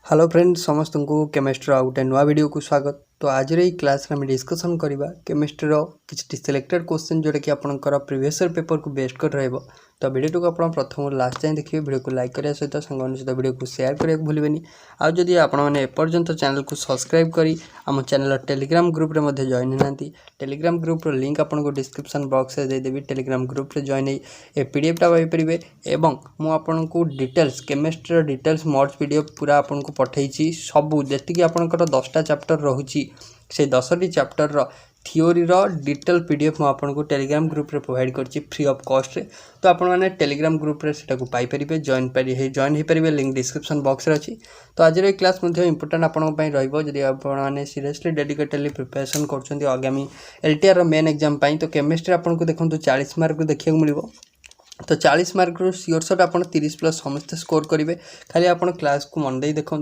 Hello friends समस्त को chemistry गोटे नुआ वीडियो को स्वागत। तो आज क्लास में डिस्कसन करवा केमिस्ट्री किसी सिलेक्टेड क्वेश्चन जोटा कि आपंकर प्रीवियस पेपर को बेस्ट कर रहा। तो वीडियो को आप प्रथम लास्ट जाए देखिए। वीडियो को लाइक करने सहित सांग सहित वीडियो को शेयर करने भूलें। आदि आपपर्यंत चैनल को सब्सक्राइब करी आम चैनल टेलीग्राम ग्रुप रे जॉइन होना। टेलीग्राम ग्रुप लिंक आपको डिस्क्रिप्शन बॉक्स में देदेवी। टेलीग्राम ग्रुप रे जॉइन ए पीडीएफटा पाइपर एवं मुझे details chemistry details mods PDF पूरा आपको पठेई सबू जी आपंकर 10टा चैप्टर रोचे से 10टी चैप्टर थियोरी डिटेल पीडीएफ मुझे टेलीग्राम ग्रुप रे प्रोवाइड करछि फ्री ऑफ कॉस्ट रे। तो आपण मैंने टेलीग्राम ग्रुप रे सेटा को पाई परिबे जॉइन हो परिबे। लिंक डिस्क्रिप्शन बॉक्स रे अछि। तो आज रे क्लास मध्ये इंपोर्टेंट आपण पई रहइबो जदि आपण माने सीरियसली डेडिकेटेडली प्रिपरेशन करछन्ती आगामी एलटीआर रो मेन एग्जाम पई। तो केमिस्ट्री आपण को देखंतु 40 मार्क देखिया मिलिबो। तो 40 मार्क रू सियोर शॉट आप 30+ समस्ते स्कोर करेंगे। खाली आप क्लास को मन दे देखूँ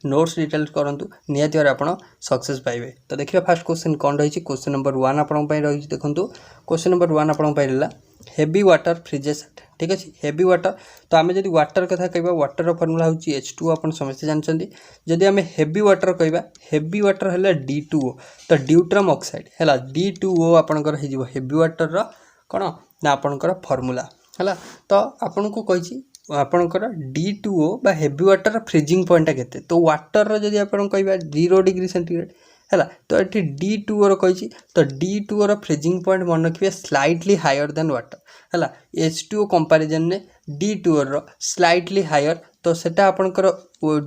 नोट्स डिटेल्स करूँ निहाती आप सक्सेस पाइबे। तो देखिए फास्ट क्वेश्चन कौन रही। क्वेश्चन नंबर 1 आपन रही देखूँ। क्वेश्चन नंबर 1 आपन रहा हेवी वाटर फ्रीजेस ठीक अच्छे। हेवी वाटर तो आम जब वाटर कथा कह वाटर फर्मूला हूँ H2O आप समस्ते जानते। जदि आम हेवी वाटर कह हेवी वाटर है D2O तो ड्यूट्रम ऑक्साइड है D2O आपंकर हेवी वाटर कौन ना आपंकर फर्मूला है। तो आपन को कही आपंकर D2O बा हेवी वाटर फ्रीजिंग पॉइंट केते। तो वाटर जदि आपन कहबा 0 डिग्री सेंटीग्रेड है। तो ये D2O रो कही तो D2O रो फ्रीजिंग पॉइंट मन रखिए स्लाइटली हायर देन वाटर है। H2O कंपैरिजन ने D2O रो स्लाइटली हायर तो सेटा आपनकर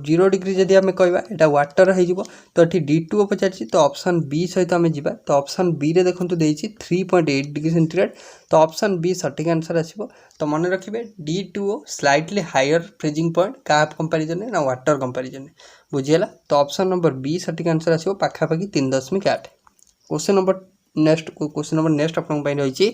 0 डिग्री जदि आम कहबा एटा वाटर हो तो ये D2O पचार। तो ऑप्शन बी सहित आम जा। तो ऑप्शन बी रे देखो 3.8 डिग्री सेंटीग्रेड। तो ऑप्शन बी सठिक आंसर आसो। तो मन रखिए D2O slightly higher freezing point क्या कंपैरिजन ना वाटर कंपैरिजन बुझीगला। तो ऑप्शन नंबर बी सठिक आंसर आसो पाखापाखि 3.8। क्वेश्चन नंबर नेक्स्ट आप रही।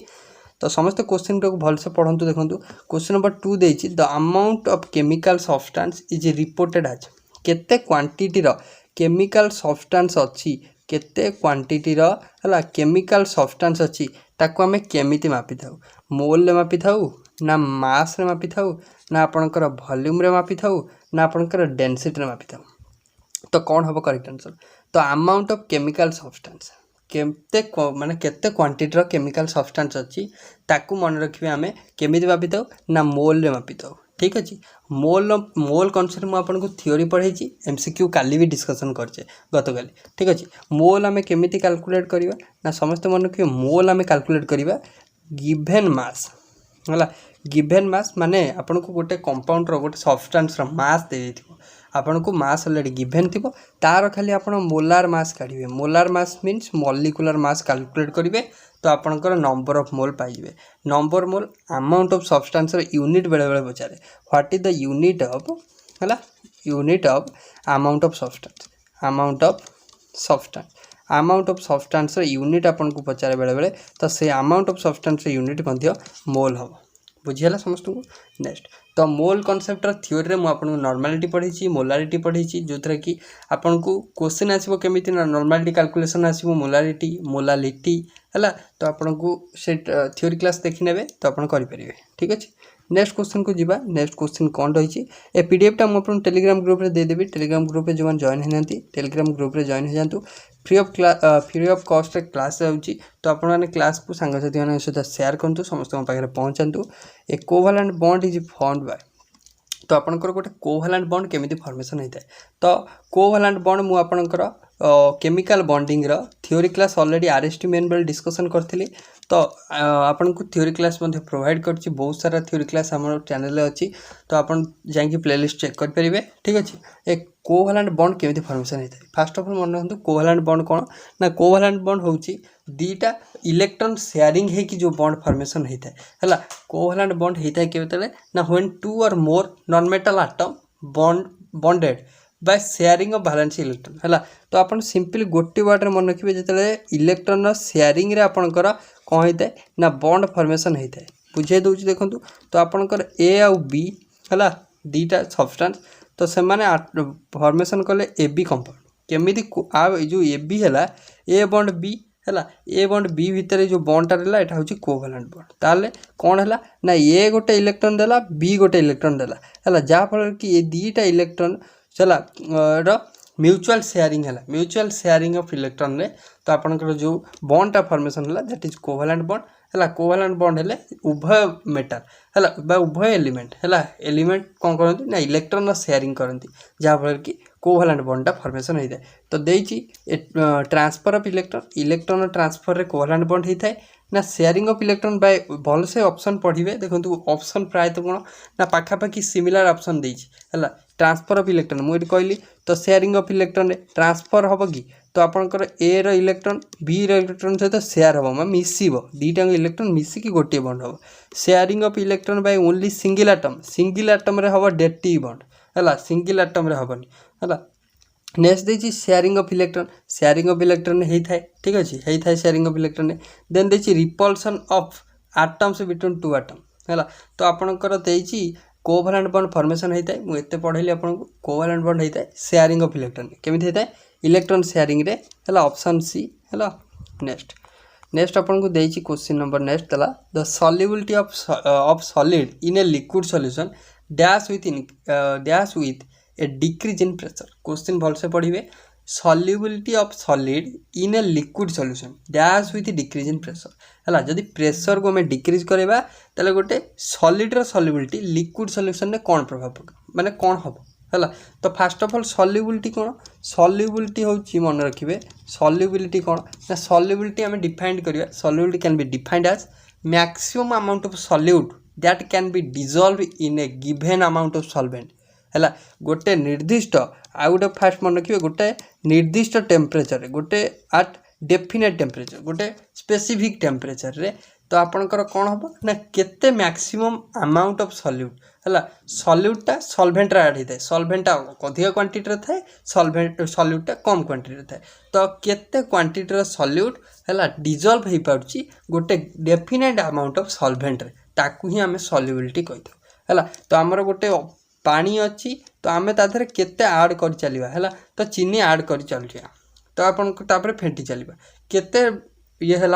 तो समस्त क्वेश्चन को भलसे पढ़ंतु देखूँ। क्वेश्चन नंबर 2 देछि the amount of chemical substance is reported as केते क्वांटिटी रो केमिकल सब्सटेंस अच्छी केते क्वांटिटी रो हला केमिकल सब्सटेंस अच्छी ताको आमे केमिति मापी थाउ मोल रे मापी थाउ ना मास रे मापी थाउ ना आपनकर वॉल्यूम रे मापी थाउ ना आपनकर डेंसिटी रे मापी थाउ। तो कौन हम करेक्ट आंसर। तो अमाउंट ऑफ केमिकल सब्सटेंस केते माने केते क्वांटिटी रो केमिकल सब्सटेंस अच्छी ताकू मन रखिए आम केमिति मापी थाउ ना मोल रे मापी थाउ ठीक अच्छे। मोल कॉन्सेप्ट मुझे आपको थियोरी पढ़ाई MCQ काली भी डिस्कसन करचे गत काली ठीक अच्छे। मोल आम केमिति कैलकुलेट करवा ना समस्त मन रखिए मोल आम कैलकुलेट करवा गिवन मास है। गिवन मास माने आपन को गोटे कंपाउंड रो गोटे सब्सटेंस रो मास दे देथिबो आपन को मास ऑलरेडी गिवन थिबो तार खाली आपन मोलार मास काढिबे। Molar mass means molecular mass calculate करिवे। तो आपनकर नंबर ऑफ मोल पाइबे। Number mole amount of substance unit बेले बेले पचारे what is the unit of है unit of amount of substance amount of substance unit आपन को पचारे बेले बेले। तो से अमाउंट ऑफ सब्सटेंस यूनिट मध्य मोल हम बुझीगला समस्त को। नेक्स्ट तो मोल कॉन्सेप्ट थियोरी रे आपको नॉर्मालिटी पढ़ी मोलारिटी पढ़ी जो थी कि आपन को क्वेश्चन आसो केमिति ना नॉर्मालिटी कैलकुलेशन आसो मोलालिटी है। तो आपन को से थियोरी क्लास देखी ने तो आप करेंगे ठीक अच्छे। नेक्स्ट क्वेश्चन को जीवा। नेक्स्ट क्वेश्चन कौन रही ए पीडीएफटा मुझे टेलीग्राम ग्रुप रे देदेवी। टेलीग्राम ग्रुप रे जो जॉइन होना टेलीग्राम ग्रुप रे जॉइन हो जातु फ्री ऑफ कॉस्ट क्लास होची। तो आपने क्लास को सांगसाथी मान सहित शेयर करूँ समस्त पाखे पहुँचातु। A covalent bond is formed by तो आपनकर गोटे कोवैलेंट बॉन्ड केमिति फॉर्मेशन होता है। तो कोवैलेंट बॉन्ड मु आपनकर केमिकल बॉन्डिंग रो थियोरी क्लास ऑलरेडी RST मेन बेल डिस्कसन करथिली। तो आपन को थियोरी क्लास मध्ये प्रोवाइड करछि बहुत सारा थियोरी क्लास हमर चैनल रे अछि। तो आपन जांकी प्लेलिस्ट चेक कर परिबे ठीक अछि। एक कोवैलेंट बॉन्ड केमिति फॉर्मेशन होता है फास्ट ऑफ ऑल मन रखु। कोवैलेंट बॉन्ड कौन ना कोवैलेंट बॉन्ड होछि दीटा इलेक्ट्रॉन शेयरिंग है कि जो बॉन्ड फॉर्मेशन होता है कोवैलेंट बॉन्ड होता है केतले ना व्हेन 2 और more non metal atom bonded by sharing of valence electron है। तो आपन सिंपली गोटे वर्ड रे मन रखिए जिते इलेक्ट्रॉन शेयरिंग रे आपनकर कौन होता है ना बॉन्ड फॉर्मेशन होता है बुझे दूसरी देखूँ। तो आपनकर A आउ B है दीटा सब्सटेंस तो से माने फॉर्मेशन कले AB कंपाउंड केमिति जो AB है A बॉन्ड B है ए बॉन्ड बी भितर जो बॉन्डटा रहा यहाँ हूँ कोवैलेंट बॉन्ड ताले कौन है ना ए गोटे इलेक्ट्रॉन देला बी गोटे इलेक्ट्रॉन देला है जहाँफल कि ये दीटा इलेक्ट्रॉन है म्यूचुअल शेयरिंग है म्यूचुअल शेयरिंग ऑफ इलेक्ट्रॉन रे तो आपनकर जो बॉन्डटा फॉर्मेशन है दैट इज कोवैलेंट बॉन्ड है कोवैलेंट बॉन्ड है उभय मेटल है उभय एलिमेंट है एलिमेंट कौन करती ना इलेक्ट्रॉन शेयरिंग करती जहाँफल कि कोवैलेंट बॉन्डटा फॉर्मेशन होता है तो देती ट्रांसफर ऑफ इलेक्ट्रॉन ट्रांसफर रे कोवैलेंट बॉन्ड होता है ना शेयरिंग ऑफ इलेक्ट्रॉन बाय भल से ऑप्शन पढ़िए देखो ऑप्शन प्राय तो कौन ना पाखापाखि सिमिलर ऑप्शन देती है ट्रांसफर ऑफ इलेक्ट्रॉन मुझे कहली तो शेयरिंग ऑफ इलेक्ट्रॉन रे ट्रांसफर हम कि तो आपंकर ए रो इलेक्ट्रॉन बी रो इलेक्ट्रॉन सहित शेयर हम मिसिब दीटा इलेक्ट्रॉन मिसिकी गोटे बॉन्ड हम sharing of electron by only single atom रे हम डेटिव बॉन्ड है सिंगल आटम रे हेनी है नेक्स्ट देखिए शेयरिंग ऑफ इलेक्ट्रॉन होता है ठीक अच्छे होता है शेयरिंग ऑफ इलेक्ट्रॉन देन देखिए repulsion of atoms between two atom है तो आपंकर देखिए कोवैलेंट बॉन्ड फॉर्मेशन होता है मुझे पढ़ेली आपको कोवैलेंट बॉन्ड होता है शेयरिंग ऑफ इलेक्ट्रॉन केमी होता है इलेक्ट्रॉन शेयरिंग रे है ऑप्शन सी है नेक्स्ट आपको देती क्वेश्चन नंबर नेक्स्ट है the solubility of solid in a liquid solution dash with A decrease in pressure question भल से पढ़िए solubility of solid in a liquid solution dash with decrease in pressure है जदि pressure को हमें decrease करवा ताले गोटे सॉलिड सॉल्युबिलिटी लिक्विड सॉल्यूशन में कौन प्रभाव पक माने कौन हम है तो फास्ट ऑफ ऑल सॉल्युबिलिटी कौन सॉल्युबिलिटी होची मन रखिए सॉल्युबिलिटी कौन ना सॉल्युबिलिटी आम डिफाइन करवा solubility can be defined as maximum amount of solute that can be dissolve in a given amount of solvent है गोटे निर्दिष्ट आ गोटे फास्ट मन रखिए गोटे निर्दिष्ट टेम्परेचर गोटे आट डेफिनेट टेम्परेचर गोटे स्पेसिफिक टेम्परेचर रे तो आपणकर कौन हम ना केते मैक्सिमम अमाउंट ऑफ सॉल्यूट है सॉल्यूटा सॉल्वेंट ऐड होता है सॉल्वेंटा अधिक क्वांटिटी थाए सॉल्यूटा कम क्वांटिटी थाए तो केते क्वांटिटी सॉल्यूट है डिजॉल्व हो पार्ची गोटे डेफिनेट अमाउंट ऑफ सॉल्वेंट रे ताकू ही आम सॉल्युबिलिटी कही है तो आमर गोटे पानी अच्छी तो आम तादे केते आड कर चलवा है तो चीनी आड कर चलिए तो आपन फेंटी चलवा केते ये है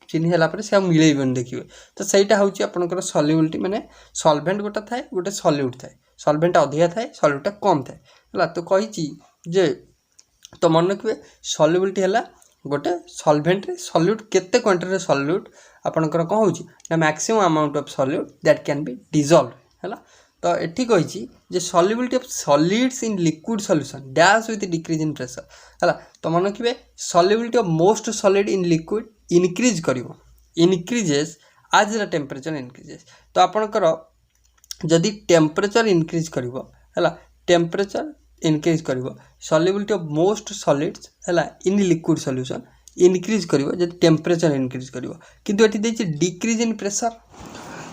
चीनी है से मिलेबन देखिए तो सहीटा हूँ आपंकर सॉल्युबिलिटी माने सॉल्वेंट गोटे थाए गोटे सॉल्यूट थाए सॉल्वेंट अधिका थाए सॉल्यूटा कम थाए है तो कही जे तो मन रखिए सॉल्युबिलिटी है गोटे सॉल्वेंट रे सॉल्यूट केते क्वांटिटी सॉल्यूट आपंकर कौन हो maximum amount of solute that can be dissolve है तो ये कही जे solubility of solids in liquid solution dash with decrease in pressure है तो मन रखिए solubility of most solid in liquid increase करिवो increases as the temperature increases तो आपणकर जदि टेम्परेचर इनक्रीज करिवो है टेम्परेचर इनक्रीज करिवो सॉल्युबिलिटी ऑफ मोस्ट सॉलिड्स है इन लिक्विड सॉल्यूशन इनक्रीज करिवो जदि टेम्परेचर इनक्रीज करिवो किंतु एठी देछि डिक्रीज इन प्रेशर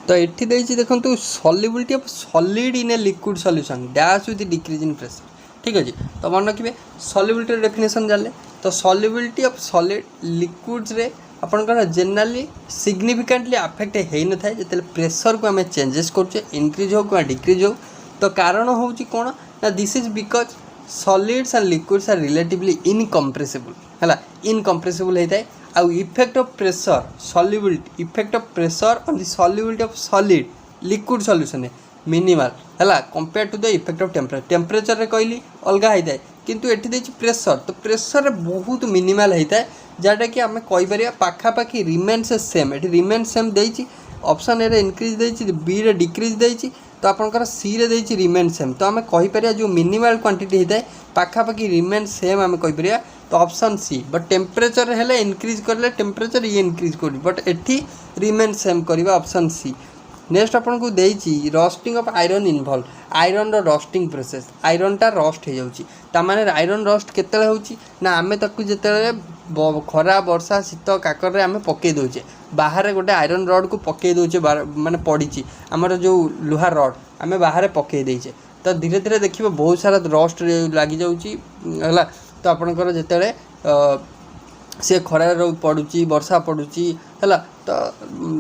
तो ये देखो solubility of solid in a liquid solution dash with decrease in pressure ठीक अच्छे तो मन रखिए सॉल्युबिलिटी डेफिनेशन जानले तो सॉल्युबिलिटी ऑफ सॉलिड लिक्विड्स रे आपन जनरली सिग्निफिकेंटली अफेक्ट हो न था जो प्रेशर को आम चेंजेस करुचे इनक्रीज हो डिक्रीज हो तो कारण हूँ कौन ना this is because solids and liquids are relatively incompressible है इनकम्प्रेसिबल होता है आउ effect of pressure solubility effect of pressure on the solubility of solid liquid solution minimal है compare to the effect of temperature रे कहली अलग होता है किंतु एठी देछि प्रेशर तो प्रेशर बहुत मिनिमल होता है जहाँटा कि आम कहीपर पाखापाखि रिमेन्स सेम ये रिमेन्स सेम देछि ऑप्शन ए इनक्रीज देछि बी रे डिक्रीज देछि तो आपंकर सी रे देछि रिमेन सेम तो आम कहीपर जो मिनिमल क्वांटिटी होता है पाखापाखि रिमेन सेम आम कहीपर तो ऑप्शन सी बट टेम्परेचर है इनक्रीज करें टेम्परेचर ये इनक्रीज कर बट एठी रिमेन सेम करवा ऑप्शन सी नेक्स्ट आपको देती rusting of iron involve iron rusting process आयरनटा रस्ट हो जाने आयरन रस्ट केते होची ना आम ताकू जिते खरा वर्षा शीत काकर आम पकई दौचे बाहर गोटे आयरन रड को पकई दौचे माने पड़ी आमर जो लुहा रड आम बाहर पकई देचे तो धीरे धीरे देखिए बहुत सारा रस्ट लग जाए तो आपणकर जिते सी खरार पड़ुची वर्षा पड़ुची है तो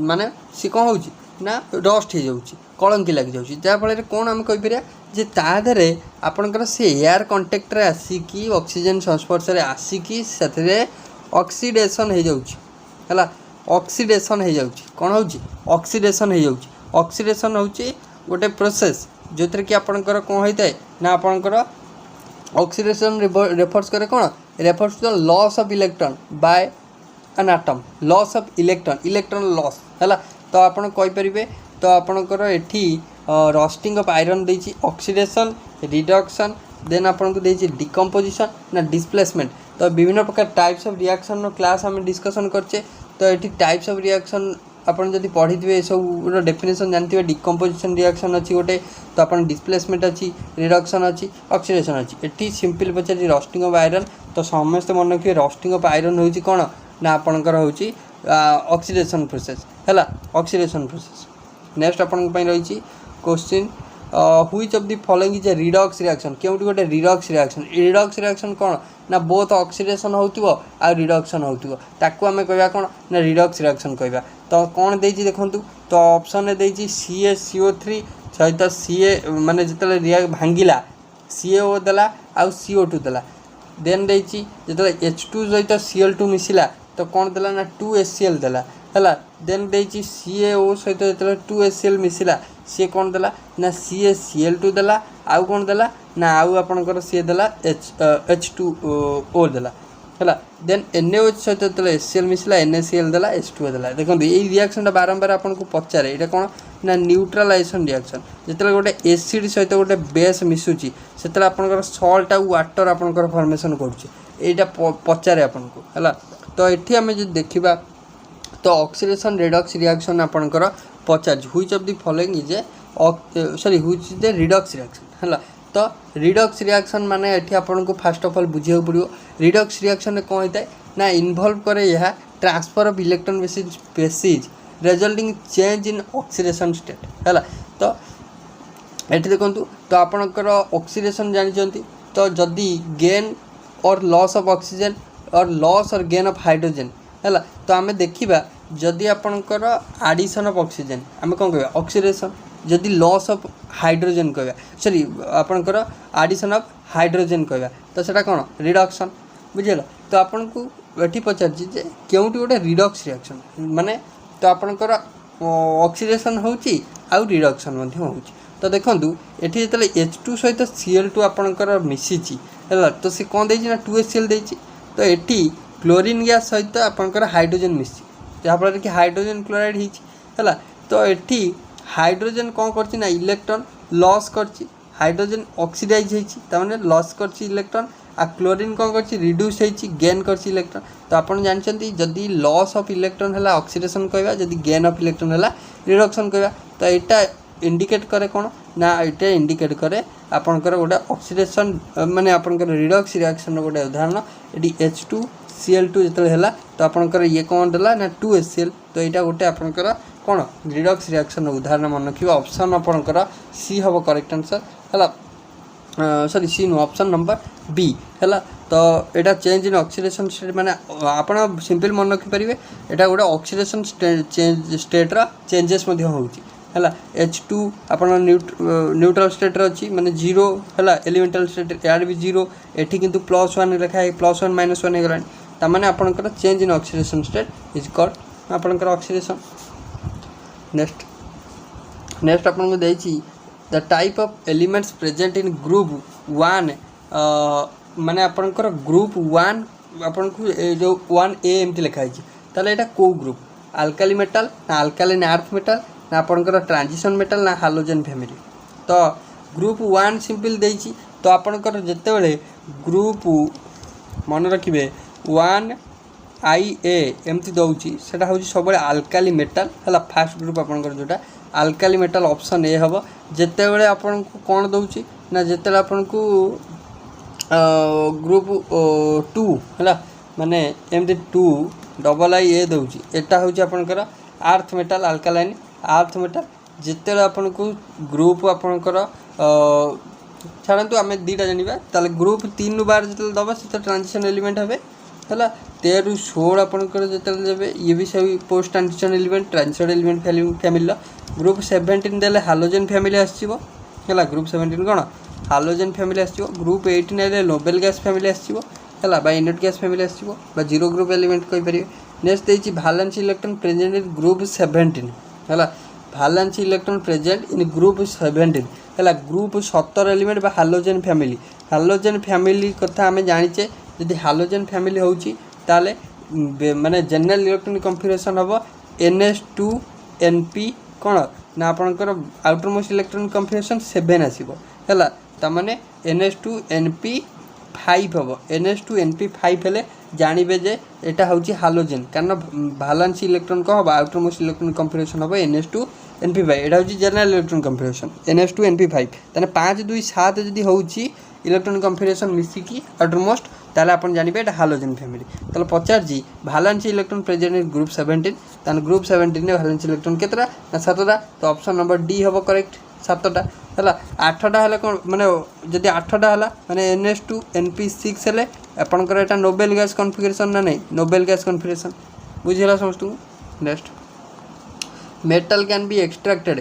माने सी कौन हो ना डस्ट हो जाऊँगी कलंकी लग जाऊँगी जहाँफल कौन आम कहीपर जे तादे आपणकर से एयर कंटेक्ट रे आसिकी ऑक्सीजन संस्पर्श रे आसिकी से ऑक्सीडेशन हो जाऊँगी है ऑक्सीडेशन हो जाऊँगी कौन हो ऑक्सीडेशन हो जाऊँगी ऑक्सीडेशन हूँ गोटे प्रोसेस जो थी कि आपणकर कौन होता है ना आपणकर ऑक्सीडेशन रेफर्स करे कौन refers to the loss of electron by an atom loss of electron loss है तो आपन कहि परिबे तो आपनकर एठी रस्टिंग ऑफ आयरन देछि ऑक्सीडेशन रिडक्शन देन आपन को देछि डिकम्पोजिशन ना डिस्प्लेसमेंट तो विभिन्न प्रकार टाइप्स ऑफ रिएक्शन नो क्लास हम डिस्कशन करछे तो एठी टाइप्स ऑफ रिएक्शन आपन जदि पढ़ी थे सब डेफिनेशन जानते डिकम्पोजिशन रिएक्शन अच्छी गोटे तो आपन डिस्प्लेसमेंट अच्छी रिडक्शन अच्छी ऑक्सीडेशन अच्छी एटी सिंपल पचारि रस्टिंग ऑफ आयरन तो समस्त मन रखिए रस्टिंग ऑफ आयरन होची कोन ना आपनकर होची ऑक्सीडेशन प्रोसेस है ऑक्सीडेशन प्रोसेस नेक्स्ट आपन पई रही question which of the following is a redox reaction केउटी गोटे रिडॉक्स रिएक्शन कौन ना बोथ ऑक्सीडेशन होतिबो आ रिडक्शन होतिबो ताकू हमें कहबा कौन ना रिडॉक्स रिएक्शन कहबा तो कौन देछि देखंतु तो ऑप्शन ए देछि CaCO3 सहित Ca माने जतले रिएक्ट भांगिला CaO देला आ CO2 देला देन देछि जतले H2 सहित Cl2 मिसिला तो कौन देला ना 2HCl देला है देन देछि CaO सहित जतले 2HCl मिसिला सी कौन देला ना CaCl2 देला आउ कौन देला ना आउ आपनकर सी देला H2O देला है देन NaOH सहित जतले HCl मिसिला NaCl देला H2O देला देखो ये रिएक्शन बारंबार आपन को पचारे एटा कौन ना न्यूट्रलाइजेशन रिएक्शन जतले गोटे एसिड सहित गोटे बेस मिसुची सेतले आपनकर सॉल्ट आ वाटर आपनकर फॉर्मेशन करूची एटा पचारे आपन को है तो एठी हमें जो देखिबा तो ऑक्सीडेशन रिडक्स रिएक्शन आपनकर पचार which of the following is a sorry which is the redox reaction है तो रिडक्स रिएक्शन माने एठी आपन को फर्स्ट ऑफ ऑल बुझिया पड़ियो रिडक्स रिएक्शन कौन होता है ना इन्वॉल्व करे यह transfer of electron basis resulting change in oxidation state है तो एठी देखंतु तो आपनकर ऑक्सीडेशन जानिचंती तो जदी गेन और लॉस ऑफ ऑक्सीजन और लॉस और गेन ऑफ हाइड्रोजन है तो आम देखा जदि आपणकर आडिशन ऑफ ऑक्सीजन आम कौन कह ऑक्सीडेशन जदि लॉस ऑफ हाइड्रोजन कह सॉरी आपणकर आडिशन ऑफ हाइड्रोजन कह तो सेटा कौन रिडक्शन बुझेल तो आपन को ये पचार केउटी गोटे रिडक्स रिएक्शन माने तो आपणकर ऑक्सीडेशन होची आउ रिडक्शन मध्य होची तो देखंतु एठी जतले H2 सहित Cl2 आपणकर मिसिची है तो से कौन देछि ना 2HCl देछि तो एठी क्लोरीन गैस सहित आपणकर हाइड्रोजन मिसी जहाँफल कि हाइड्रोजन क्लोराइड है तो एठी हाइड्रोजन कौन करछि ना इलेक्ट्रॉन लॉस करछि हाइड्रोजन ऑक्सीडाइज होने लॉस करछि इलेक्ट्रॉन आ क्लोरीन कौन करछि रिड्यूस होछि गेन करछि इलेक्ट्रॉन तो आपन जानछंती जदि लॉस ऑफ इलेक्ट्रॉन है ऑक्सीडेशन कहबा जदि गेन ऑफ इलेक्ट्रॉन है रिडक्शन कहबा तो यहाँ इंडिकेट करे कौन ना ये इंडिकेट करे आपनकर गोटे ऑक्सीडेशन माने आपनकर रिडक्स रिएक्शन गोटे उदाहरण ये H2Cl2 जो है तो आपनकर ये कौन देला ना 2HCl तो यहाँ गोटे आपनकर कौन रिडक्स रिएक्शन उदाहरण मन रखिए ऑप्शन आपनकर सी हम करेक्ट आंसर है सॉरी सी नु ऑप्शन नंबर बी है तो यहाँ चेंज इन ऑक्सीडेशन स्टेट माने आपन सिंपल मन रखि परिबे एटा गोटे ऑक्सीडेशन स्टेट चेंजेस है H2 आप न्यूट्रल स्टेट अच्छी माने जीरो है एलिमेंटल स्टेट यार भी जीरो एठी किंतु +1 लिखा है +1 -1 हो गलानी तमाने आपनकर change in oxidation state is called आपनकर ऑक्सीडेशन नेक्स्ट आपन को देछि the type of elements present in group 1 माने आपनकर ग्रुप 1 आपन को जो 1A एमती लिखा है ताले एटा को ग्रुप अल्काली मेटल ना अल्कालाइन अर्थ मेटल ना आपनकर ट्रांजिशन मेटल ना हालोजन फैमिली तो ग्रुप 1 सिंपल देछि तो आपनकर जते बेले ग्रुप मन रखिबे 1IA एमती दउछि सेटा होछि सब बेले अल्काली मेटल हला फर्स्ट ग्रुप आपनकर जोटा अल्काली मेटल ऑप्शन ए हबो जते बेले आपन को कोन दउछि ना जते आपन को ग्रुप 2 हला माने एमती 2 डबल आई ए दउछि एटा होछि आपनकर earth metal alkaline earth metal जिते आपन को ग्रुप आपनकर छाड़ू आम दीटा जाना ताले ग्रुप 3 बार जो दबा से ट्रांजिशन एलिमेंट हे है 13 ରୁ 16 आपनकर जो देवे ये भी सभी post transition element transition element family group 17 देले हालोजन फैमिली आसो है ग्रुप 17 कौन हालोजन फैमिली आसो ग्रुप 18 हेल्ले नोबेल गैस फैमिली आसो है इनट गैस फैमिली आसो जीरो ग्रुप एलिमेंट कहींपर नेक्स्ट देती भालेंस इलेक्ट्रॉन प्रेजेंट इन ग्रुप 17 है भालेंस इलेक्ट्रॉन प्रेजेंट इन ग्रुप 17 है ग्रुप 17 एलिमेंट बा हालोजेन फैमिली कथा आम जाचे जदि हालोजेन फैमिली होची ताले माने जनरल इलेक्ट्रॉनिक कन्फिगरेशन हम NS2NP कौन ना आपणकर आउटरमोस्ट इलेक्ट्रॉनिक कन्फिगरेशन 7 आसो है ताने NS2NP5 हम NS2NP5 हेले जानवे जे एटा हूँ हालोजेन कारण भालांस इलेक्ट्रॉन कौन हम आउटरमोस्ट इलेक्ट्रॉनिक कन्फिगरेशन हम NS2NP5 एटा हूँ जनरल इलेक्ट्रॉनिक कन्फिगरेशन NS2NP5 ताने 5 2 7 जदि होची इलेक्ट्रॉनिक कन्फिगरेशन मिसिकी आउटरमोस्ट ताले आपण जानबे एटा हालोजेन फैमिली ताले पचार जी भालांस इलेक्ट्रॉन प्रेजेंट इन ग्रुप 17 ताने ग्रुप 17 ने भालांस इलेक्ट्रॉन केतरा ना 7टा तो ऑप्शन नंबर डी हबो करेक्ट 7टा हला 8टा हला कोन माने जदि 8टा हला माने NS2NP6 हेले आपनकर एटा नोबेल गैस कन्फिगरेशन ना नहीं नोबेल गैस कन्फिगरेशन बुझिला समस्तु next metal can be extracted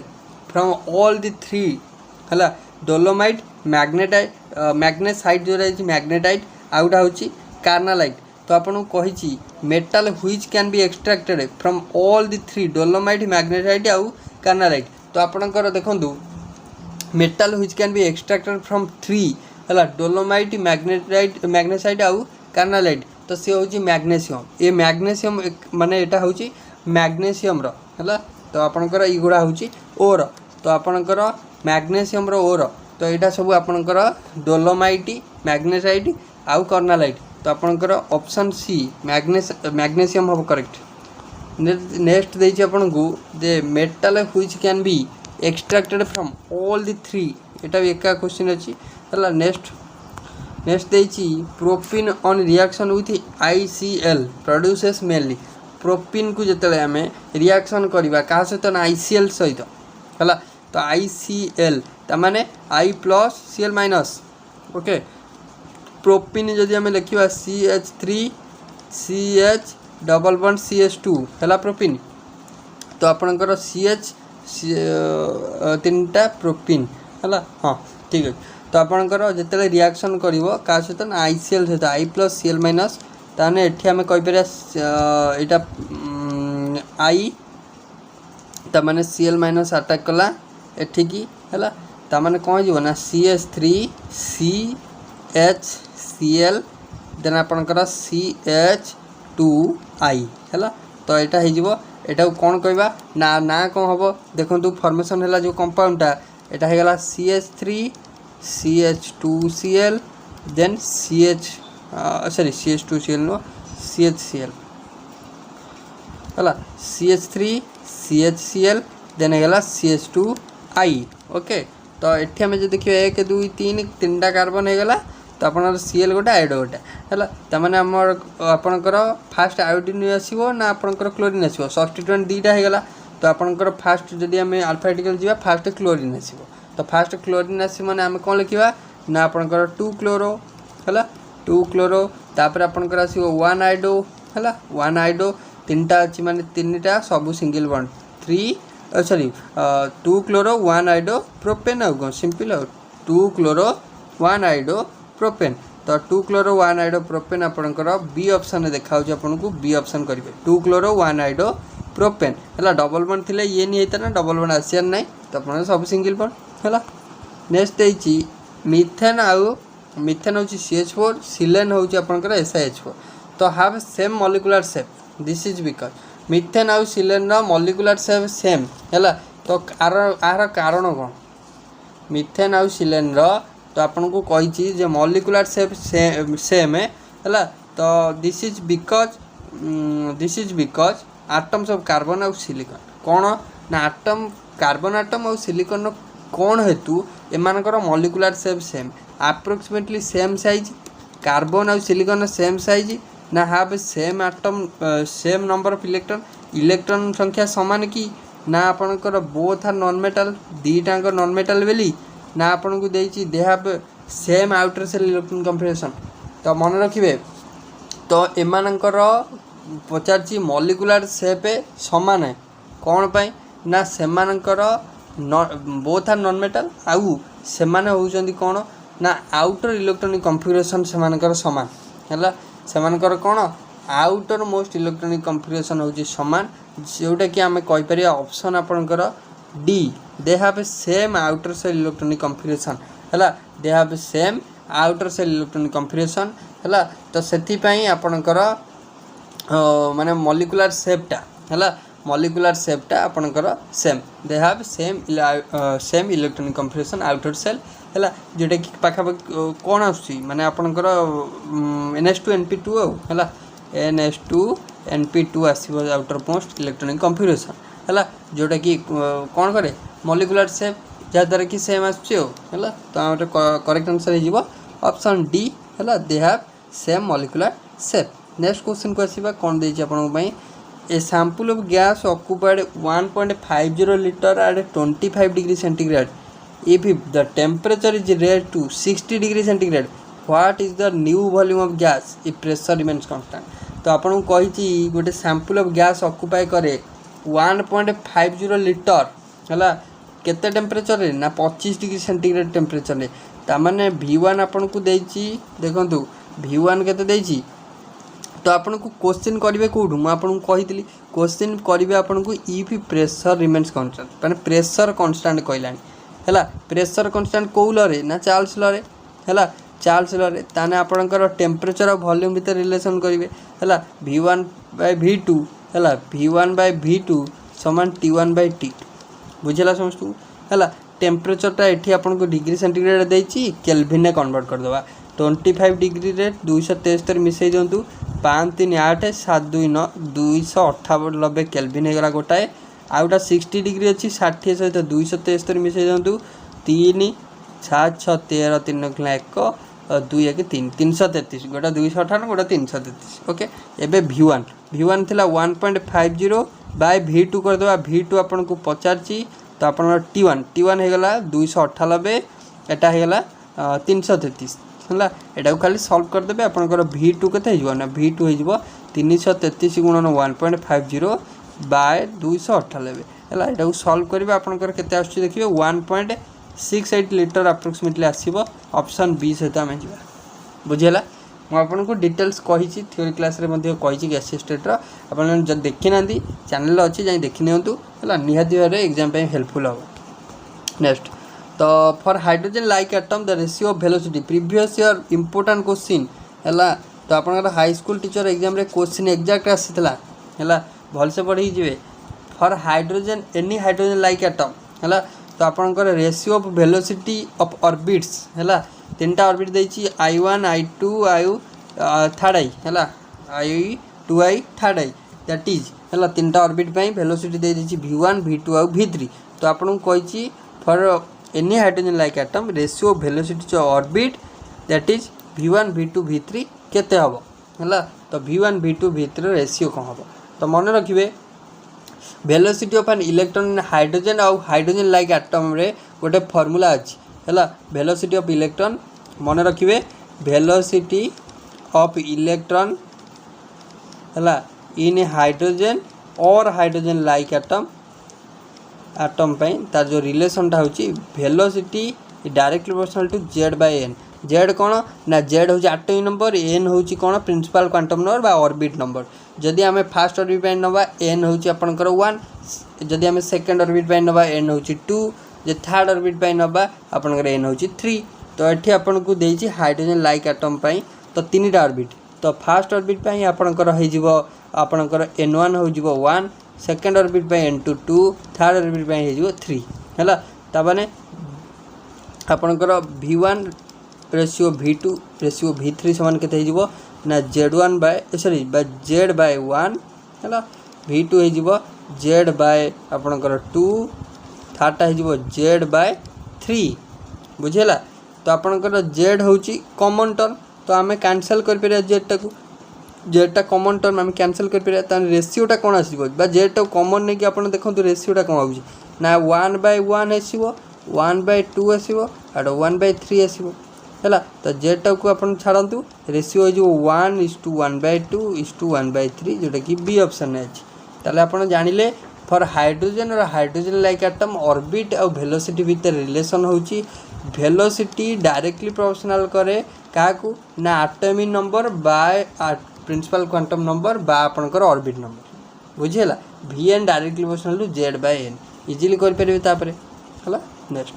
from all the 3 हला डोलोमाइट मैग्नेसाइट जो रही मैग्नेटाइट आउटा हूँ कार्नालाइट तो आपको कही metal which can be extracted from all the 3 dolomite magnetite आउ कार्नालाइट तो आपणकर देखूँ metal which can be extracted from 3 है डोलोमाइट मैग्नेसाइट आउ कार्नालाइट तो सी हूँ मैग्नेशियम ये मैग्नेशियम माने एटा हूँ मैग्नेशियम है तो आपणकर युड़ा हूँ ओर तो आपणकर मैग्नेशियम ओर तो यहाँ सब आपणकर डोलोमाइट मैग्नेसाइट आउ कार्नालाइट तो आपणकर ऑप्शन सी मैग्नेशियम हम करेक्ट नेक्स्ट देछि आपन को the metal which can be extracted from all the 3 एटा भी एका क्वेश्चन अछि हला नेक्स्ट देछि propene on reaction with ICL produces mainly propene को जतले हमें रिएक्शन करबा का सहित ना ICL सहित हला तो ICL तामाने I+Cl- ओके प्रोपिन जदि आम लिखा CH3 CH double bond CH2 है प्रोपिन तो आपणकर CH 3टा प्रोपिन है हाँ ठीक है तो आपणकर जिते रिएक्शन कर क्या सहित ना ICL सहित I+Cl- ताने एठी आम कहीपर यहाँ I ताने Cl- अटैक कला एठिकी है ताने कौन हो ना CH3 CHCl देन आपणकर CH2I है तो यहाँ हो कौन कहवा ना ना कौन हम देखो फॉर्मेशन है जो कंपाउंडटा यहाँ होगा CH3 CH2Cl then CH2Cl no CHCl है CH3 CHCl देन होगा CH2I ओके तो ये आम जो देखिए 1 2 3 3टा कार्बन होगा तो आप Cl गोटे आयोडो गोटे है तमाने आपणकर फास्ट आयोडीन आसो ना आपणकर क्लोरीन आसो सब्स्टिट्यूएंट 2टा होगा तो आपणकर फास्ट जदि आम अल्फाबेटिकल जा फास्ट क्लोरीन आसो तो फास्ट क्लोरीन आस मैंने आम कौन लिखा ना आपणकर 2 क्लोरो है 2 क्लोरो तापर आपणकर आसो 1 आयोडो है 1 आयोडो 3टा अच्छी माने 3टा सब single bond 3 sorry 2 chloro 1 iodo propane आउ सिंपल 2 क्लोरो 1 आयोडो प्रोपेन तो 2 क्लोरो 1 आयोडो प्रोपेन आपणकर बी ऑप्शन देखा आपन को बी ऑप्शन करेंगे 2 क्लोरो 1 आयोडो प्रोपेन है डबल बॉन्ड थी ये नहीं होता ना डबल बॉन्ड आसार ना तो आप सब सिंगल बॉन्ड है नेक्स्ट है मिथेन आउ मिथेन हूँ CH4 सिलेन हूँ आपणकर SiH4 तो have same molecular shape this is because methane आउ सिलेन मॉलिक्यूलर शेप सेम है तो आर कारण कौन मिथेन आउ सिलेन तो आपन को कही जे मॉलिक्यूलर शेप सेम है तो this is because atoms of carbon आउ सिलिकॉन कौन ना आटम कार्बन आटम आउ सिलिकॉन कौन हेतु एमानकर molecular shape same approximately same size carbon आउ सिलिकॉन सेम साइज ना have same atom same number of electron संख्या समान कि ना आपणकर बोथ आर नॉन मेटल दीटाक नॉन मेटल बेली ना आपन को देछि they have same outer shell electron configuration तो मन रखिए तो एमानकर पचारछि मॉलिक्यूलर शेप समान है कौन पाई ना सेमानकर बोथ आर नॉन मेटल आउ सेमाने होउछन्ती कौन ना आउटर इलेक्ट्रॉनिक कन्फिगरेशन सेमानकर समान है सेमानकर कौन आउटर मोस्ट इलेक्ट्रॉनिक कन्फिगरेशन होउछि समान जोटा कि आम कहीपर ऑप्शन आपणकर D they have a same outer shell electronic configuration हैला they have a same outer shell electronic configuration हैला तो सेति पई आपनकर माने मॉलिक्यूलर शेपटा हैला मॉलिक्यूलर शेपटा आपनकर same they have same electronic configuration outer shell हैला जेटा कि पाखा कोन आसी माने आपनकर NS2 NP2 हैला NS2 NP2 आसीबो आउटर मोस्ट इलेक्ट्रॉनिक कन्फिगरेशन हैला जोटा कि कोन करे मॉलिक्यूलर शेप जा द्वारा कि सेम आसी हैला तो हमर करेक्ट आंसर हिजबो ऑप्शन डी हैला दे have same molecular shape. Next question को आसीबा कोन देछि आपन पई a sample of gas occupied 1.50 liter at 25 degree centigrade if the temperature is raised to 60 degree centigrade what is the new volume of gas if pressure remains constant। तो आपन को कहिछि गोटे sample of gas occupy करे 1.50 litre हला केते temperature रे ना 25 degree centigrade temperature रे ता माने V1 आपन को देछि देखंतु V1 केते देछि तो आपन को क्वेश्चन करिवे कोठु म आपन को कहितली क्वेश्चन करिवे आपन को इफ प्रेशर रिमेन्स कांस्टेंट माने प्रेशर कांस्टेंट कहलानी हैला प्रेशर कांस्टेंट कोउल रे ना चार्ल्स लॉ रे हैला चार्ल्स लॉ रे ताने आपनकर टेम्परेचर और वॉल्यूम भीतर रिलेशन करिवे हैला V1 by V2 हैला V1 by V2 समान T1 by T बुझला समझतु हैला टेम्परेचर ता एठी आपन को डिग्री सेंटीग्रेड देछि केल्विन ने कन्वर्ट कर दवा 25 डिग्री रे 273 मिसई दियंतु 538 729 298 केल्विन हे गला गोटाए आउटा 60 डिग्री अछि 60 सहित 273 मिसई दियंतु 3 7 6 13 3 1 2 1 3 333 गोटा 258 गोटा 333 ओके एबे V1 थिला 1.50 बाय V2 कर दवा V2 आपन को पचारची तो आपन T1 हे गला 298 एटा हे गला 333 हला एटा को खाली सॉल्व कर देबे आपनकर V2 केते हिजबो ना V2 हिजबो 333 गुणन 1.50 बाय 298 हला एटा को सॉल्व करबे आपनकर केते आछी देखिबे 1.68 लीटर अप्रोक्सीमेटली आसीबो ऑप्शन बी सहित हम जिबा बुझियला म आपन को डिटेल्स कहिछि थ्योरी क्लास रे मध्ये कहिछि गैस स्टेट रो आपन ज देखि नांदी चैनल अछि जाई देखि नियंतु हला निहाती भाबे एग्जाम पे हेल्पफुल हो। नेक्स्ट तो for hydrogen like atom the ratio of velocity previous year important question हैला तो आपन हाई स्कूल टीचर एग्जाम रे क्वेश्चन एग्जैक्ट आसीतला हैला भल से पढ़ी जिवे for hydrogen any hydrogen like atom हैला तो आपन ratio of velocity of orbits हैला तीनटा ऑर्बिट देछि I1 I2 I थर्ड आई हैला I2 I third I that is हैला तीनटा ऑर्बिट पई वेलोसिटी दे देछि V1 V2 और V3 तो आपन कहिछि for any hydrogen like atom ratio of velocity जो orbit that is V1 V2 V3 केते हबो हैला तो V1 V2 V3 रेशियो कोन हबो तो मन रखिबे velocity of an electron in hydrogen और हाइड्रोजन लाइक एटम रे गोटे फार्मूला अछि हैला वेलोसिटी ऑफ इलेक्ट्रॉन मन रखिबे वेलोसिटी ऑफ इलेक्ट्रॉन हैला इन हाइड्रोजन और हाइड्रोजन लाइक एटम पई तार जो रिलेशन ता होची velocity directly proportional to z/n z कोन ना z होची एटॉमिक नंबर n होची कोन प्रिंसिपल क्वांटम नंबर बा ऑर्बिट नंबर जदि हमें फर्स्ट ऑर्बिट पई नबा n होची आपनकर 1 जदि हमें सेकंड ऑर्बिट पई नबा n होची 2 जे थर्ड ऑर्बिट पई नबा आपनकर n होची 3 तो एठी आपन को देछि हाइड्रोजन लाइक एटम पई तो तीनटा ऑर्बिट तो फर्स्ट ऑर्बिट पई आपनकर हे जिवो आपनकर n1 हो जिवो 1 सेकंड ऑर्बिट पई n2 2 थर्ड ऑर्बिट पई हे जिवो 3 हैला त माने आपनकर V1 ratio V2 ratio V3 समान केते हे जिवो ना z1 by sorry by z by 1 हैला V2 हे जिवो z बाय आपनकर 2 थर्ड हे जिवो z बाय 3 बुझेला तो आपनकर z होची कॉमन टर्म तो आमे कैंसिल कर पेरे z टाकू z टा कॉमन टर्म आमे कैंसिल कर पेरे त रेशियो टा कोन आसीबो बा z टा कॉमन नै कि आपन देखंतु रेशियो टा कोन आउची ना 1/1 आसीबो 1/2 आसीबो आड 1/3 आसीबो हैला तो z टा को आपन छाडंतु रेशियो जो 1:1/2 1/3 जोटा कि बी ऑप्शन नै अछि ताले आपन जानिले फॉर हाइड्रोजन और हाइड्रोजन लाइक एटम ऑर्बिट और वेलोसिटी भीतर रिलेशन होची वेलोसिटी डायरेक्टली प्रोपोर्शनल करे काकू ना atomic number by principal quantum number बा आपनकर ऑर्बिट नंबर बुझेला vn directly proportional to z/n easily करें तापर है। Next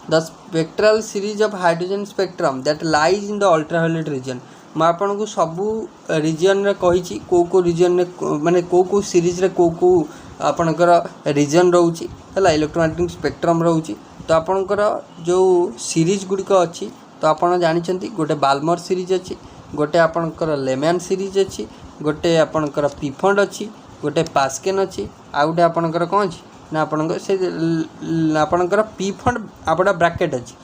the spectral series of hydrogen spectrum that lies in the ultraviolet region. मैं आपन को सबू रीजन रे कही को रीजन रे माने को सीरीज रे को आपणकर रीजन रोची है इलेक्ट्रोमैग्नेटिक स्पेक्ट्रम रोची। तो आपणकर जो सीरीज गुड़िक अच्छी तो आपड़ जानते गोटे बाल्मर सीरीज अच्छी, गोटे आपणकर लेमैन सीरीज अच्छी, गोटे आपणकर पिफंड अच्छी, गोटे पास्केन अच्छी, आ गोटे आपणकर कौन अच्छी ना आपणकर से आपणकर पिफंड आपड़ा ब्रैकेट अच्छी।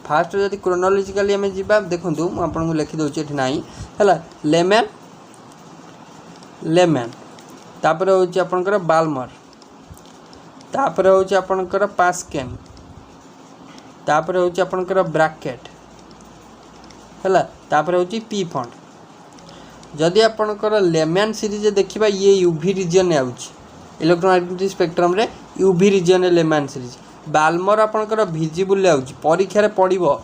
फास्ट जब क्रोनोलॉजिकली आम जा देखूँ मुझे लिखि दूसरी ये ना है लेमैन लेमैन तापर हूँ आपणकर बाल्मर तापर हूँ आपणकर पास्केन तापर हूँ आपणकर ब्रैकेट है तापर हूँ पिफंड। जदि आपणकर लेमैन सीरीज देखा ये यूवी रीजन आउची इलेक्ट्रोमैग्नेटिक स्पेक्ट्रम रे UV region Lyman series. Balmer आपणकर भिजिबल आउची परीक्षा रे पड़िबो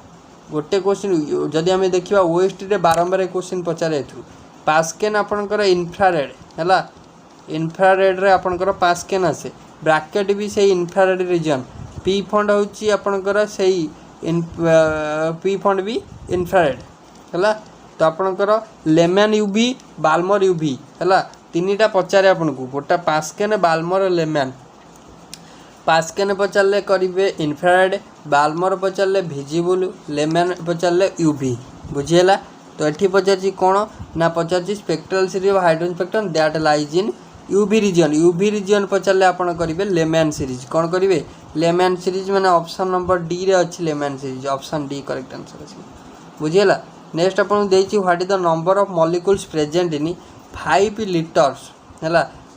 गोटे क्वेश्चन जदि आम देखा ओएसटी रे बारंबार क्वेश्चन पचारे। पास्केन आपणकर इन्फ्रारेड है इन्फ्रारेड रे आपणकर पास्केन आसे, ब्रैकेट भी से इन्फ्रारेड रीजन। पी फंड होची आपणकर से पी फंड भी इन्फ्रारेड है। तो आपणकर लेमैन यूवी बाल्मर यूवी है तीनटा पचारे आपन को गोटा पास्केन बाल्मर लेमैन। पास्केन पचारे करेंगे इन्फ्रारेड, बाल्मर पचारे भिजिबल, लेमैन पचारे यूवी बुझीगला। तो ये पचार कौन ना पचार spectral series of hydrogen spectrum that lies in UV region. UV region पचारे आपन करेंगे लेमैन सीरीज। कौन करेंगे लेमैन सीरीज मैंने ऑप्शन नंबर डी रे अच्छी Lyman series, option D correct answer अच्छी बुझीगला। नेक्स्ट आपको देखिए what is the number of molecules present in 5 litres है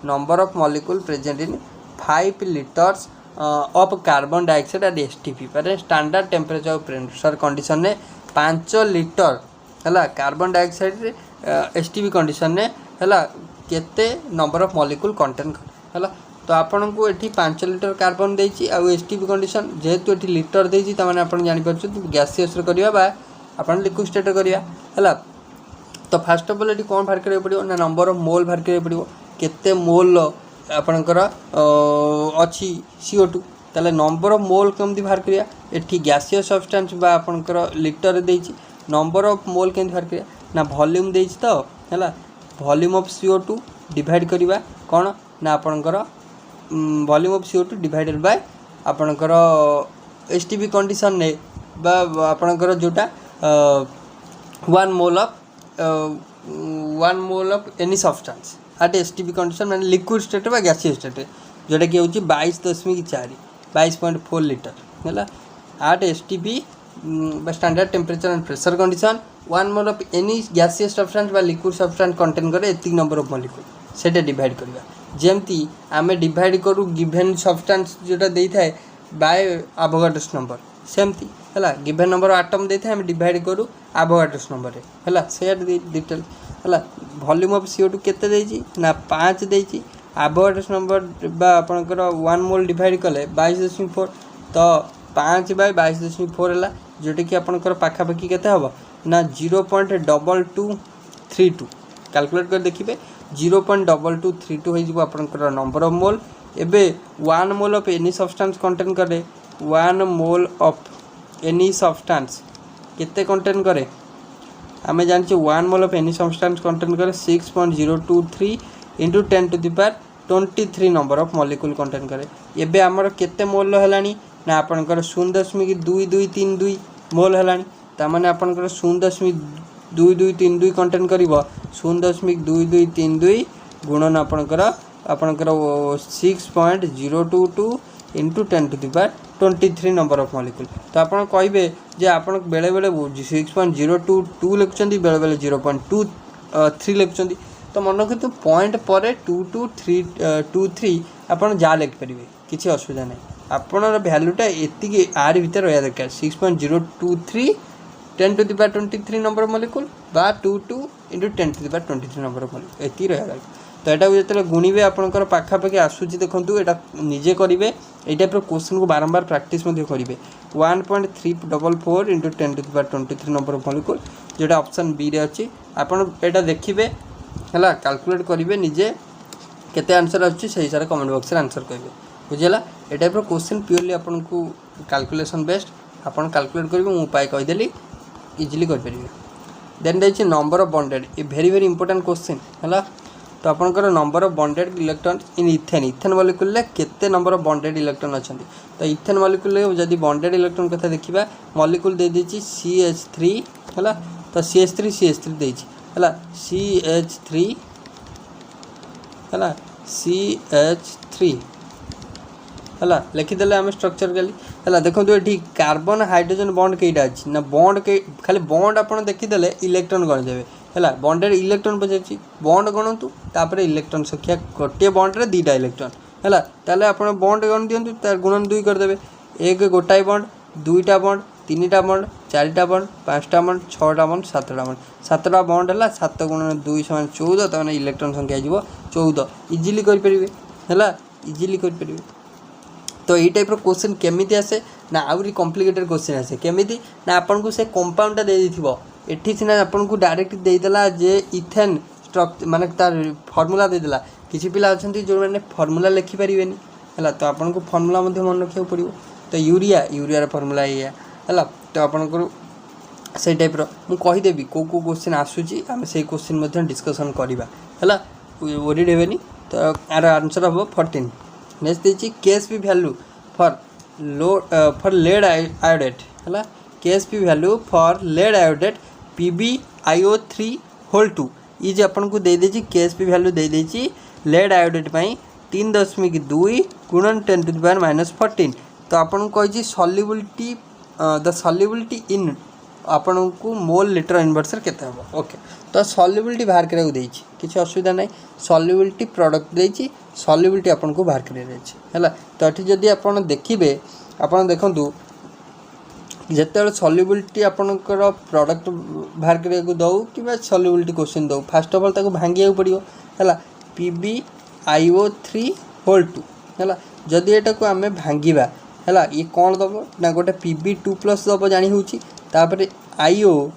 number of molecule present in 5 litres of carbon dioxide at STP पर standard temperature of pressure condition ने 5 litre है carbon dioxide STP condition ने है केते number of molecule contain है। तो आपन को ये 5 लीटर कार्बन देती एसटीपी कंडीशन जेहेतु ये लीटर देती तमाने आप जापर गैसियस करवा आप लिक्विड स्टेट करवा है। तो फास्ट ऑफ ऑल ये कौन बाहर करा पड़ो ना नंबर ऑफ मोल बाहर करा पड़ो केते मोल आपणकर अच्छी CO2 ताले नंबर ऑफ मोल केमती बाहर करिया एठी गैसियस सब्सटेंस बा आपणकर लीटर देछि नंबर ऑफ मोल केमती बाहर करिया ना वॉल्यूम देछि तो हैला वॉल्यूम ऑफ CO2 डिवाइड करिवा कोन ना आपणकर volume of CO2 divided by आपणकर एसटीपी कंडीशन ने बा आपणकर जोटा 1 mole of any substance at STP condition मैंने लिक्विड स्टेट बा गैसियस स्टेट जोटा कि हूँ 22.4 22.4 लीटर है at STP standard temperature and pressure condition 1 mole of any gaseous substance बा लिक्विड सब्सटेंस कंटेन करे एतिक नंबर ऑफ मॉलिक्यूल सेटा डिवाइड करवा जेमती आमे डिवाइड करू गिवन सब्सटेंस जोटा देई थाए बाय एवोगाड्रोस नंबर सेमती है गिवन नंबर आटम देते आम डिवाइड करूँ एवोगाड्रोस नंबर है से डिटेल है। वॉल्यूम ऑफ CO2 केते देछि ना 5 देछि एवोगाड्रोस नंबर बा आपनकर 1 मोल डिवाइड कले 22.4 तो 5 बाय 22.4 है जोटा कि आपनकर पाखापाखि केते हबो ना 0.2232 कैलकुलेट कर देखिए 0.2232 हो आपनकर नंबर ऑफ मोल। एबे 1 mole of any substance contain करे 1 मोल ऑफ एनी सब्सटेंस केते कंटेन करे आमे जानछे 1 mole of any substance contain करे 6.023 into 10 to the power 23 number of molecule contain करे। एबे हमर केते मोल हलानी ना आपनकर 0.2232 मोल हलानी ता माने आपनकर 0.2232 कंटेन करिवो 0.2232 गुणन आपनकर 6.022 into 10 to the power 23 number of molecule. तो आप कहे जे आप बेले बेले 6.022 लिखुं बेले बेले 0.23 लिखुं तो मन रखिए पॉइंट पर 2223 आप जहाँ लिखिपारे किसी असुविधा नहीं आपन भैल्यूटा ये आर भर रहा दरकार 6.023 10 to the power 23 number of molecule बा 22 into 10 to the power 23 number of molecule ये रहा दरकार। तो यहाँ जो गुणवे आपंकर पाखापाखि आसूँ देखूँ यहाँ निजे करेंगे ये टाइप क्वेश्चन को बारंबार प्रैक्टिस करेंगे 1.344 into 10 to the power 23 number of molecule जोटा ऑप्शन बी रे अच्छी आपड़ यहाँ देखिए है कैलकुलेट करेंगे निजे केते आंसर आछी से हिसाब कमेंट बॉक्स रे आंसर कहिबे बुझिला। ए टाइप रो क्वेश्चन प्योरली आपन को कैलकुलेशन बेस्ड आपन कैलकुलेट करिवे मु उपाय कहि देली इजीली कर परिबे। देन दैछि number of bonded a very important question हैला। तो आपनकर number of bonded electron in ethane ethane molecule ले केते नंबर ऑफ बॉन्डेड इलेक्ट्रॉन अछंती। तो इथेन मॉलिक्यूल ले जदी बॉन्डेड इलेक्ट्रॉन कथा देखिबा मॉलिक्यूल दे देछि CH3 हैला। तो CH3 देछि हैला CH3 हैला CH3 हैला लिखिदेले आम स्ट्रक्चर गली देखो ये कार्बन हाइड्रोजन बॉन्ड कईटा अच्छी ना बॉन्ड के खाली बॉन्ड आप देखीदे इलेक्ट्रॉन गणिदेवे है बॉन्डेड इलेक्ट्रॉन पचार बॉन्ड गणतु तापर इलेक्ट्रॉन संख्या गोटे बॉन्ड रे दीटा इलेक्ट्रॉन है ताले आप बॉन्ड गण दिंतु तार गुणन 2 करदे एक गोटाए बॉन्ड दुईटा बॉन्ड तीनटा बॉन्ड चारिटा बॉन्ड पांचटा बॉन्ड छटा बॉन्ड सातटा बॉन्ड है 7 गुणन 2 = 14 तमें इलेक्ट्रॉन संख्या हो 14 इजिली करें है इजिली करें। तो यही टाइप क्वेश्चन केमिति आसे ना आउरी कॉम्प्लिकेटेड क्वेश्चन आसे केमिति ना आपन को से कंपाउंडटा दे दिथिबो एठी सिना आपन को डायरेक्ट दे देला जे इथेन स्ट्रक्चर माने तार फार्मूला दे देला किछि पिला अछंती जो माने फार्मूला लिखि परिबेनी हैला। तो आपन को फार्मूला मध्ये मन रखियो पड़िबो। तो यूरिया रा फार्मूला या हैला। तो आपन को से टाइप रो मु कहि देबी को क्वेश्चन आसुची हम से क्वेश्चन मध्ये डिस्कशन करबा हैला ओरिड हेबेनी। तो आर आंसर हो 14। नेक्स्ट देछि KSP value for lead iodate है KSP value for lead iodate PbIO3 whole 2 is आपन को दे देछि KSP वैल्यू दे देछि लेड आयोडेट पई 3.2 गुणन 10⁻⁻14। तो आपन को कहि सॉल्युबिलिटी द सॉल्युबिलिटी इन आपन को मोल लीटर इनवर्सर केते हो ओके। तो सॉल्युबिलिटी बाहर करा देछि किछि असुविधा नै सॉल्युबिलिटी प्रोडक्ट देछि सॉल्युबिलिटी आपन को बाहर करा देछि हैला। तो एठी जदी आपन देखिबे आपन देखंतु जेते सॉल्युबिलिटी आपनकर प्रोडक्ट बाहर करिया को दउ कि सॉल्युबिलिटी क्वेश्चन दउ फर्स्ट ऑफ ऑल ताको भांगिया पड़ियो हैला PbIO3 होल 2 हैला। जदी एटा को हमें भांगीबा हैला ये कोन दबो ना गोटे Pb2+ दबो जानि होउची तापर IO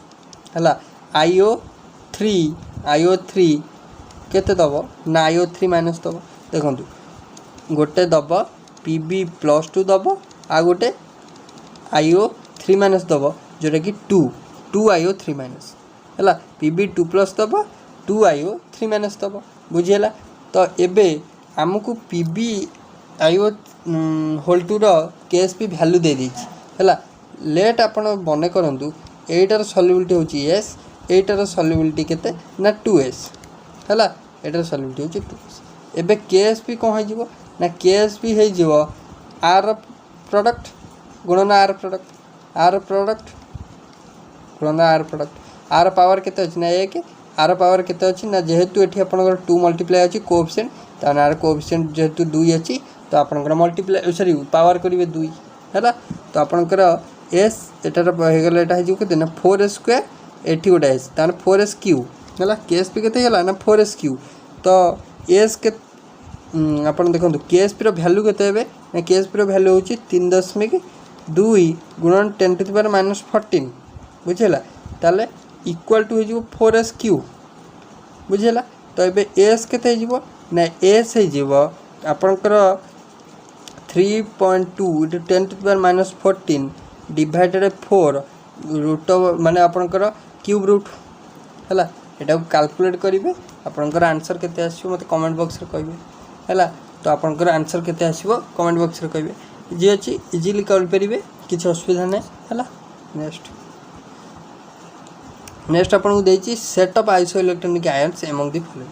हैला IO3 केते दबो ना IO3 माइनस दबो देखंतु गोटे दबो Pb+2 दबो आ गोटे IO3 माइनस दबो जोटा कि 2 IO3 माइनस हैला Pb2+ दबो 2 IO3 माइनस दबो बुझियला। तो एबे हमकु PbIO होल 2 रो KSP वैल्यू दे दीची हैला। लेट आपण बने करंतु एटार सॉल्युबिलिटी होची S एटार सॉल्युबिलिटी केते ना 2S हैला एटार सॉल्युबिलिटी होची 2S। एबे KSP कोन हो जिवो ना KSP हे जिवो R प्रोडक्ट गुणन R प्रोडक्ट गुणन R प्रोडक्ट R पावर केते अछि ना 1 R पावर केते अछि ना जेहेतु एठी आपनकर 2 मल्टीप्लाई अछि कोएफिशिएंट त R कोएफिशिएंट जेहेतु 2 अछि तो आपनकर मल्टीप्लाई सॉरी पावर करिवे 2 हैला। तो आपनकर S एटार हे गेल एटा हे जिवो केते ना 4s² एठी गोटा S तान 4s³ हैला KSP केते हैला ना 4s³। तो S के आपन देखंतु KSP रो वैल्यू केते हेबे ना KSP रो वैल्यू होची 3.2 गुणन 10⁻⁻14 बुझिला ताले इक्वल टू हे जिवो 4s³ बुझिला। तो एबे S केते हे जिवो ना S हे जिवो आपनकर 3.2 10⁻⁻14 डिवाइडेड 4 रूट माने आपनकर क्यूब रूट हैला एटा को कैलकुलेट करिवे आपनकर आंसर केते आसीबो मते कमेंट बॉक्स रे कहबे हैला। तो आपनकर आंसर केते आसीबो कमेंट बॉक्स रे कहबे जे अछि इजीली कर परिबे किछ असुविधा नै हैला। नेक्स्ट आपन को देछि set of isoelectronic ions among the following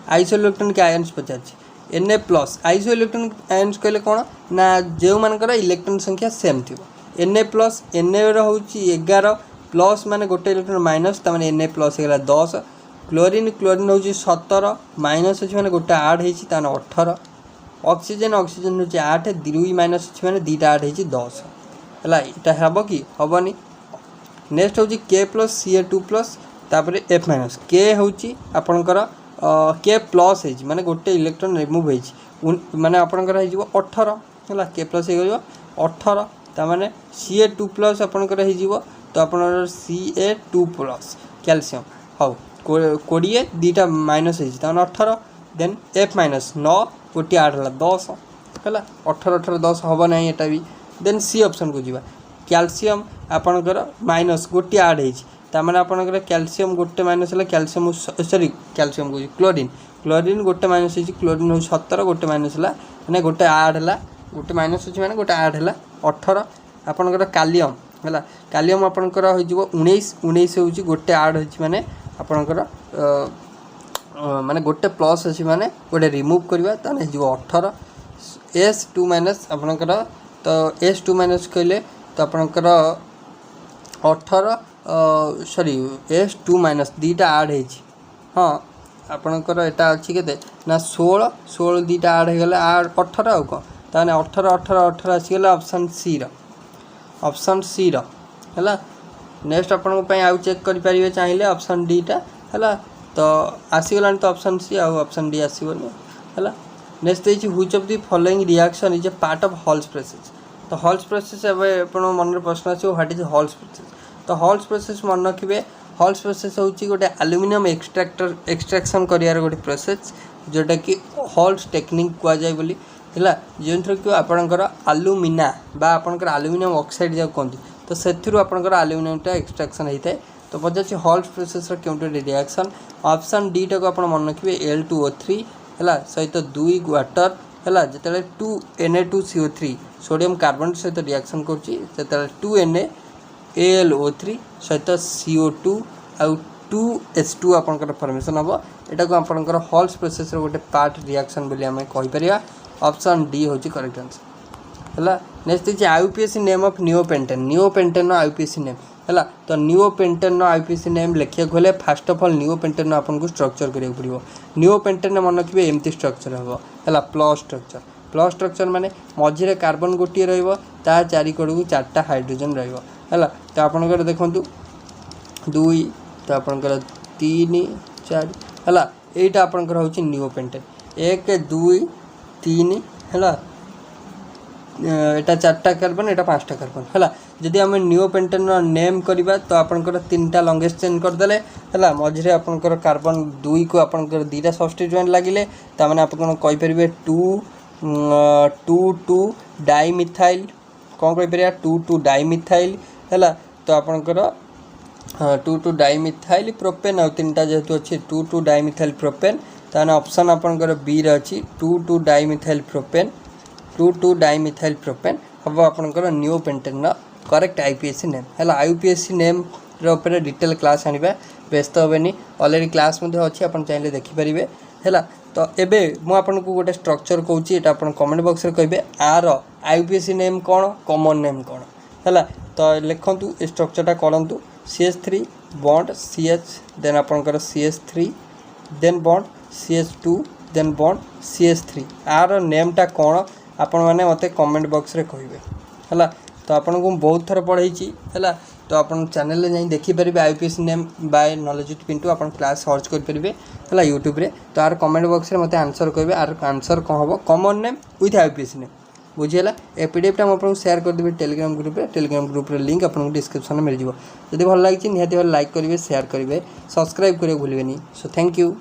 isoelectronic ions पचाछि Na+ आइसोइलेक्ट्रॉनिक आयन्स कहले कोन ना जेउ मानकर इलेक्ट्रॉन संख्या सेम थिबो Na+ Na रो होछि 11 प्लस माने गोटे इलेक्ट्रॉन माइनस त माने Na+ हेला 10 क्लोरीन होछि 17 माइनस अछि माने गोटे 8 हेछि त माने 18 ऑक्सीजन होछि 8 2 माइनस अछि माने दीटा 8 हेछि 10 हैला एटा हबो कि हबोनी। नेक्स्ट होछि K+ Ca2+ तापर F- K होछि आपनकर K+ हेछि माने गोटे इलेक्ट्रॉन रिमूव हेछि माने आपनकर हे जिवो 18 हैला K+ हे गयो 18 त माने Ca2+ आपनकर हे जिवो तो आपनकर Ca2+ कैल्शियम हाउ 20 दीटा माइनस हेछि त 18 देन एफ माइनस 9 गोटे 8 है 10 है 18 18 10 हम ना यहाँ भी देन सी ऑप्शन को जीवा कैल्शियम आपणकर माइनस गोटे 8 होने आपणकर कैल्शियम गोटे माइनस है कैल्शियम सॉरी कैल्शियम को क्लोरीन क्लोरीन गोटे माइनस हो क्लोरीन हो 17 गोटे माइनस है मैंने गोटे 8 है गोटे माइनस अच्छी मैंने गोटे 8 है 18 आपणकर कालियम है कालियम आपणकर हो 19 19 हो गोटे 8 हो मैंने आपणकर माने गोटे प्लस अच्छी मैंने गोटे रिमूव करवा ताने हो 18 S2 माइनस आपणकर तो S2 माइनस कहले तो आपणकर 18 सॉरी S2 माइनस दीटा आड है हाँ आपणकर एटा अच्छी के ना 16 16 दीटा आड हो गला 18 आउ कौन ताने 18 18 18 आसीगला ऑप्शन सी है नेक्स्ट आपण आउ चेक करें चाहिए ऑप्शन डी टा है तो आसीगला तो ऑप्शन सी आउ ऑप्शन डी आसबनी है नेक्स्ट देखिए which of the following reaction is a part of halls process तो हॉल्स प्रोसेस एवं मन प्रश्न आस व्हाट इज हॉल्स प्रोसेस तो हॉल्स प्रोसेस मन रखिए हॉल्स प्रोसेस हूँ गोटे एल्युमिनियम एक्सट्रैक्शन करार गोटे प्रोसेस जोटा कि हॉल्स टेक्निक कहुए बोली है जो थ्रू कि आपणकर आलुमिना बा आपणकर एल्युमिनियम ऑक्साइड जो कहते तो से आपणकर एल्युमिनियमटा एक्सट्रैक्शन होता है तो पचार हॉल्स प्रोसेस क्यों रिएक्शन ऑप्शन डी टा को आप मन रखिए Al2O3 है सहित 2 वाटर है जिते 2Na2CO3 सोडियम कार्बन सहित रिएक्शन कर 2NaAlO3 सहित CO2 आउ 2H2 आपंकर फॉर्मेशन हम यहाँ को आपंकर हॉल्स प्रोसेस गोटे पार्ट रिएक्शन बोली आम कहीपर ऑप्शन डी हूँ करेक्ट आंसर है नेक्स्ट देखिए IUPAC name of neopentane IUPAC name है तो नियोपेंटेन आईयूपीएसी नेम लिखा गले फास्ट ऑफ ऑल नियोपेंटेन आपको स्ट्रक्चर करा पड़ो नियोपेंटेन मन रखिए एमती स्ट्रक्चर हम है प्लस स्ट्रक्चर माने मझिरे कार्बन गोटे रा चारिकड़ को 4टा हाइड्रोजन है तो आपंकर देखूँ 2 तो आपंकर 3 4 है यहाँ आपंकर हूँ नियोपेंटेन 1 2 3 है एटा 4टा कार्बन एटा 5टा कार्बन है जदि आम नियोपेंटेन नेम करवा तो आपंकर 3टा लंगेस्ट चेन करदे है मझे आपंकर कार्बन 2 को आपंकर 2टा सब्स्टिट्यूएंट लगिले ताने आप कहीपर 2 डाइमिथाइल कौन कहीपर 2 डाइमिथाइल है तो आपंकर 2 डाइमिथाइल प्रोपेन आ 3टा जेहेतु अच्छी 2 डाइमिथाइल प्रोपेन ताने ऑप्शन आपंकर बी रे अच्छी 2 डाइमिथाइल प्रोपेन 2 डाइमिथाइल प्रोपेन हम आपंकर नियोपेंटेन करेक्ट आईयूपीएसी नेम है आईयूपीएसी नेम रे डिटेल क्लास आने व्यस्त हेनी अलरेडी क्लास अच्छी आप चाहिए देखिपारे है तो एबे मु आपन को गोटे स्ट्रक्चर कहूँ ये आप कमेंट बॉक्स रे कहे आर आईयूपीएसी नेम कौन कॉमन नेम कौन है तो लिखु स्ट्रक्चरटा करूँ CH3 बॉन्ड CH देन आपंकर CH3 then bond CH2 then bond CH3 are नेमटा कौन आपण मैंने मत कमेंट बॉक्स रे कहिबे है तो आपन को बहुत थर पढ़ाई है तो अपन चैनल जाई देखिपारे IUPAC name by knowledge with Pintu अपन क्लास सर्च करेंगे है यूट्यूब रे तो आर कमेंट बॉक्स रे मत आंसर कहे आर आंसर कौन हम common name with IUPAC name बुझीगला ए पीडीएफटा मुझे शेयर करदेवी टेलीग्राम ग्रुप रे लिंक आपको डिस्क्रिप्शन में मिल जाए जब भल लगी निहाती लाइक करेंगे शेयर करेंगे सब्सक्राइब करेंगे भूलें सो थैंक यू।